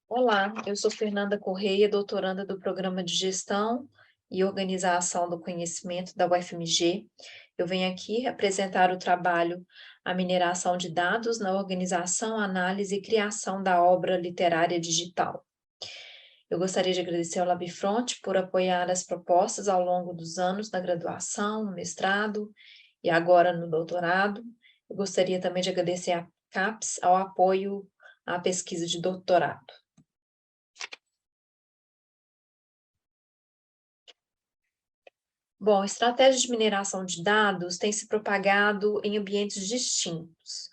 Olá, eu sou Fernanda Correia, doutoranda do Programa de Gestão e Organização do Conhecimento da UFMG. Eu venho aqui apresentar o trabalho A Mineração de Dados na Organização, Análise e Criação da Obra Literária Digital. Eu gostaria de agradecer ao Labfront por apoiar as propostas ao longo dos anos na graduação, no mestrado e agora no doutorado. Eu gostaria também de agradecer à CAPES ao apoio à pesquisa de doutorado. Bom, estratégia de mineração de dados tem se propagado em ambientes distintos.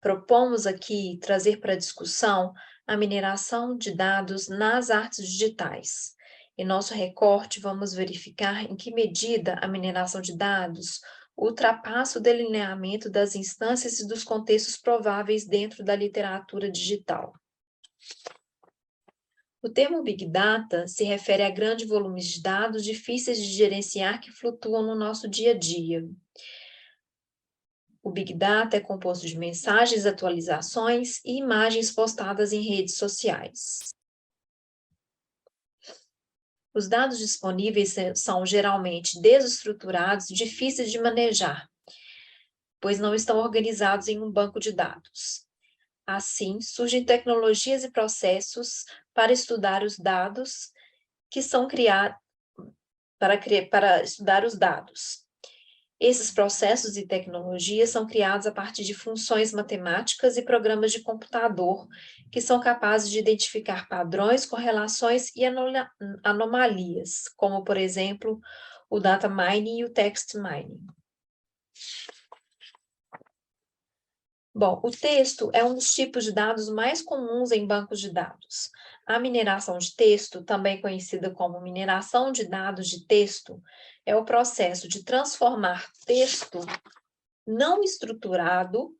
Propomos aqui trazer para discussão a mineração de dados nas artes digitais. Em nosso recorte, vamos verificar em que medida a mineração de dados ultrapassa o delineamento das instâncias e dos contextos prováveis dentro da literatura digital. O termo Big Data se refere a grandes volumes de dados difíceis de gerenciar que flutuam no nosso dia a dia. O Big Data é composto de mensagens, atualizações e imagens postadas em redes sociais. Os dados disponíveis são geralmente desestruturados e difíceis de manejar, pois não estão organizados em um banco de dados. Assim, surgem tecnologias e processos para estudar os dados que são criados para estudar os dados. Esses processos e tecnologias são criados a partir de funções matemáticas e programas de computador que são capazes de identificar padrões, correlações e anomalias, como, por exemplo, o data mining e o text mining. Bom, o texto é um dos tipos de dados mais comuns em bancos de dados. A mineração de texto, também conhecida como mineração de dados de texto, é o processo de transformar texto não estruturado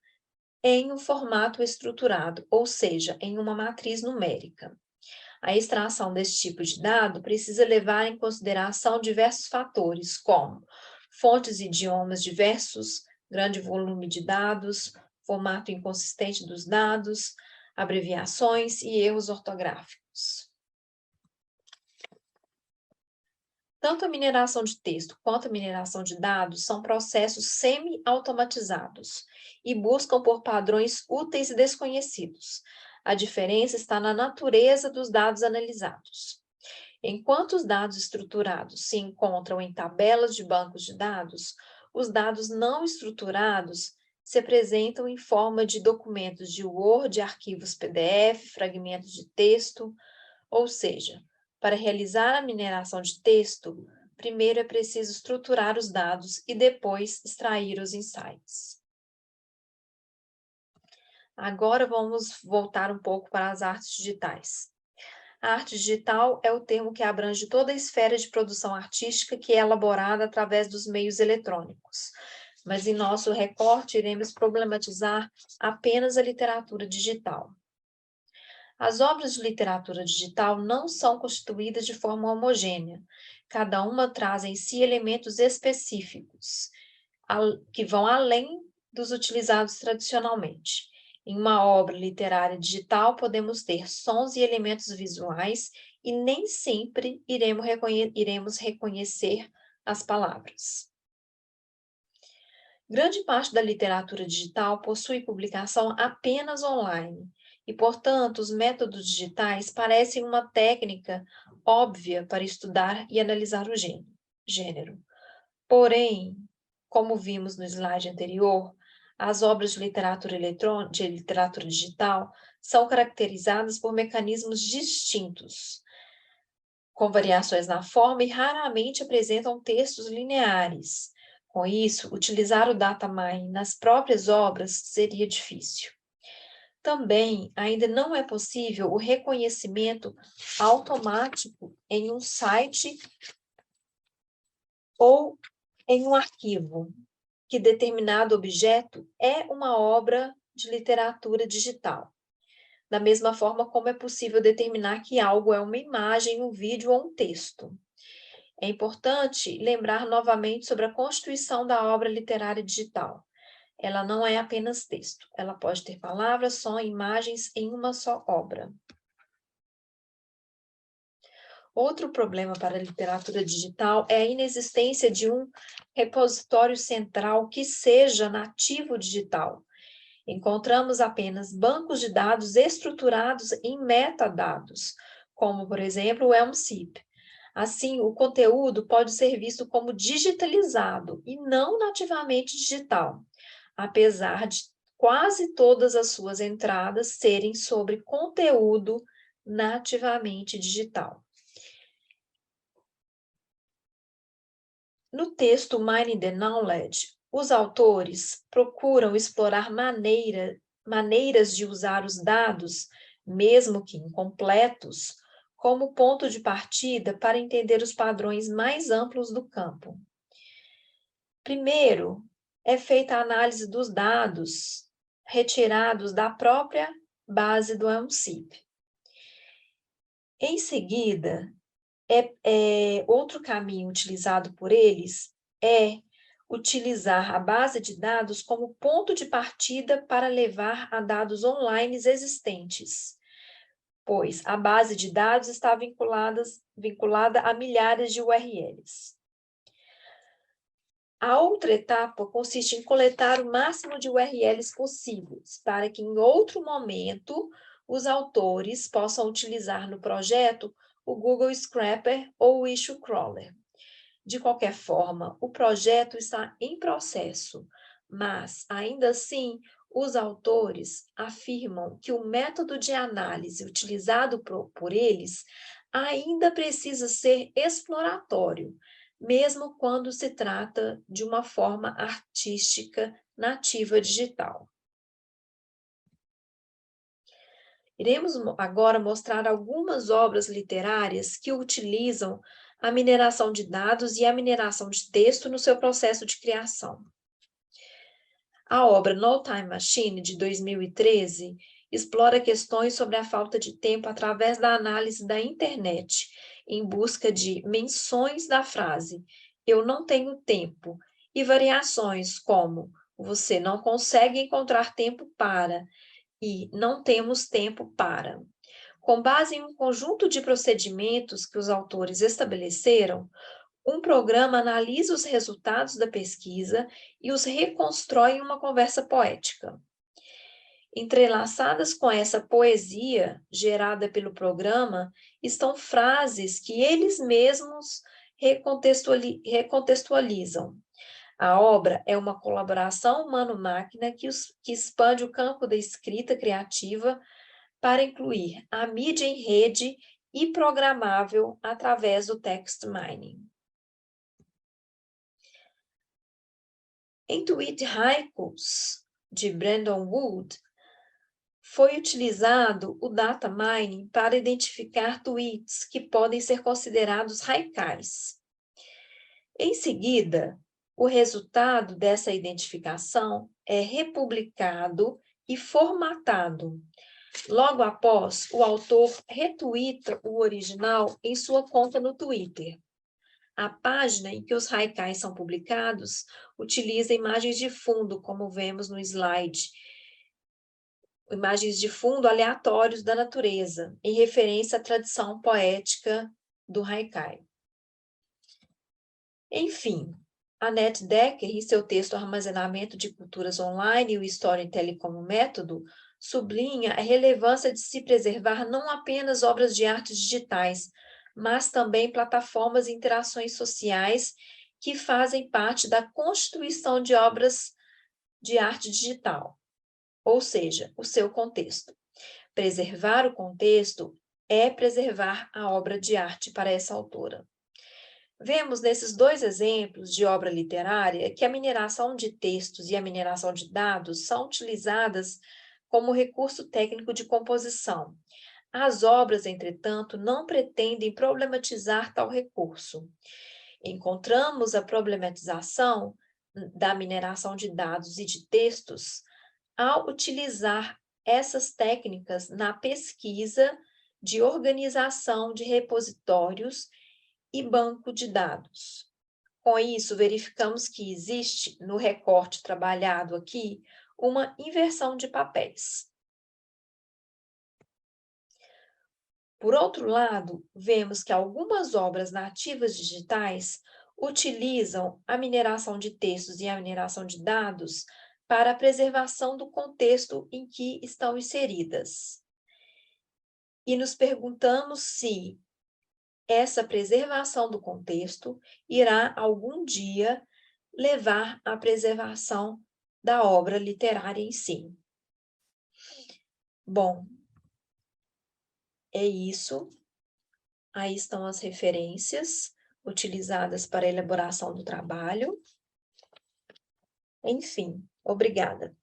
em um formato estruturado, ou seja, em uma matriz numérica. A extração desse tipo de dado precisa levar em consideração diversos fatores, como fontes e idiomas diversos, grande volume de dados, formato inconsistente dos dados, abreviações e erros ortográficos. Tanto a mineração de texto quanto a mineração de dados são processos semi-automatizados e buscam por padrões úteis e desconhecidos. A diferença está na natureza dos dados analisados. Enquanto os dados estruturados se encontram em tabelas de bancos de dados, os dados não estruturados se apresentam em forma de documentos de Word, arquivos PDF, fragmentos de texto, ou seja, para realizar a mineração de texto, primeiro é preciso estruturar os dados e depois extrair os insights. Agora vamos voltar um pouco para as artes digitais. A arte digital é o termo que abrange toda a esfera de produção artística que é elaborada através dos meios eletrônicos. Mas em nosso recorte iremos problematizar apenas a literatura digital. As obras de literatura digital não são constituídas de forma homogênea. Cada uma traz em si elementos específicos, que vão além dos utilizados tradicionalmente. Em uma obra literária digital, podemos ter sons e elementos visuais e nem sempre iremos reconhecer as palavras. Grande parte da literatura digital possui publicação apenas online e, portanto, os métodos digitais parecem uma técnica óbvia para estudar e analisar o gênero. Porém, como vimos no slide anterior, as obras de literatura digital são caracterizadas por mecanismos distintos, com variações na forma e raramente apresentam textos lineares. Com isso, utilizar o data mining nas próprias obras seria difícil. Também ainda não é possível o reconhecimento automático em um site ou em um arquivo, que determinado objeto é uma obra de literatura digital. Da mesma forma como é possível determinar que algo é uma imagem, um vídeo ou um texto. É importante lembrar novamente sobre a constituição da obra literária digital. Ela não é apenas texto, ela pode ter palavras, som, imagens em uma só obra. Outro problema para a literatura digital é a inexistência de um repositório central que seja nativo digital. Encontramos apenas bancos de dados estruturados em metadados, como, por exemplo, o ELMSIP. Assim, o conteúdo pode ser visto como digitalizado e não nativamente digital, apesar de quase todas as suas entradas serem sobre conteúdo nativamente digital. No texto Mining the Knowledge, os autores procuram explorar maneiras de usar os dados, mesmo que incompletos, como ponto de partida para entender os padrões mais amplos do campo. Primeiro, é feita a análise dos dados retirados da própria base do ELMSIP. Em seguida, outro caminho utilizado por eles é utilizar a base de dados como ponto de partida para levar a dados online existentes, pois a base de dados está vinculada a milhares de URLs. A outra etapa consiste em coletar o máximo de URLs possíveis, para que em outro momento os autores possam utilizar no projeto o Google Scraper ou o Issue Crawler. De qualquer forma, o projeto está em processo, mas, ainda assim, os autores afirmam que o método de análise utilizado por eles ainda precisa ser exploratório, mesmo quando se trata de uma forma artística nativa digital. Iremos agora mostrar algumas obras literárias que utilizam a mineração de dados e a mineração de texto no seu processo de criação. A obra No Time Machine, de 2013, explora questões sobre a falta de tempo através da análise da internet, em busca de menções da frase "eu não tenho tempo" e variações como "você não consegue encontrar tempo para" e "não temos tempo para". Com base em um conjunto de procedimentos que os autores estabeleceram, um programa analisa os resultados da pesquisa e os reconstrói em uma conversa poética. Entrelaçadas com essa poesia gerada pelo programa estão frases que eles mesmos recontextualizam. A obra é uma colaboração humano-máquina que expande o campo da escrita criativa para incluir a mídia em rede e programável através do text mining. Em Tweet Haikus, de Brandon Wood, foi utilizado o data mining para identificar tweets que podem ser considerados haikais. Em seguida, o resultado dessa identificação é republicado e formatado. Logo após, o autor retuita o original em sua conta no Twitter. A página em que os haikais são publicados utiliza imagens de fundo, como vemos no slide, imagens de fundo aleatórios da natureza, em referência à tradição poética do haikai. Enfim, Annette Decker, em seu texto Armazenamento de Culturas Online e o Storytelling como Método, sublinha a relevância de se preservar não apenas obras de arte digitais, mas também plataformas e interações sociais que fazem parte da constituição de obras de arte digital, ou seja, o seu contexto. Preservar o contexto é preservar a obra de arte para essa autora. Vemos nesses dois exemplos de obra literária que a mineração de textos e a mineração de dados são utilizadas como recurso técnico de composição. As obras, entretanto, não pretendem problematizar tal recurso. Encontramos a problematização da mineração de dados e de textos ao utilizar essas técnicas na pesquisa de organização de repositórios e banco de dados. Com isso, verificamos que existe, no recorte trabalhado aqui, uma inversão de papéis. Por outro lado, vemos que algumas obras nativas digitais utilizam a mineração de textos e a mineração de dados para a preservação do contexto em que estão inseridas. E nos perguntamos se essa preservação do contexto irá algum dia levar à preservação da obra literária em si. Bom, é isso. Aí estão as referências utilizadas para a elaboração do trabalho. Enfim, obrigada.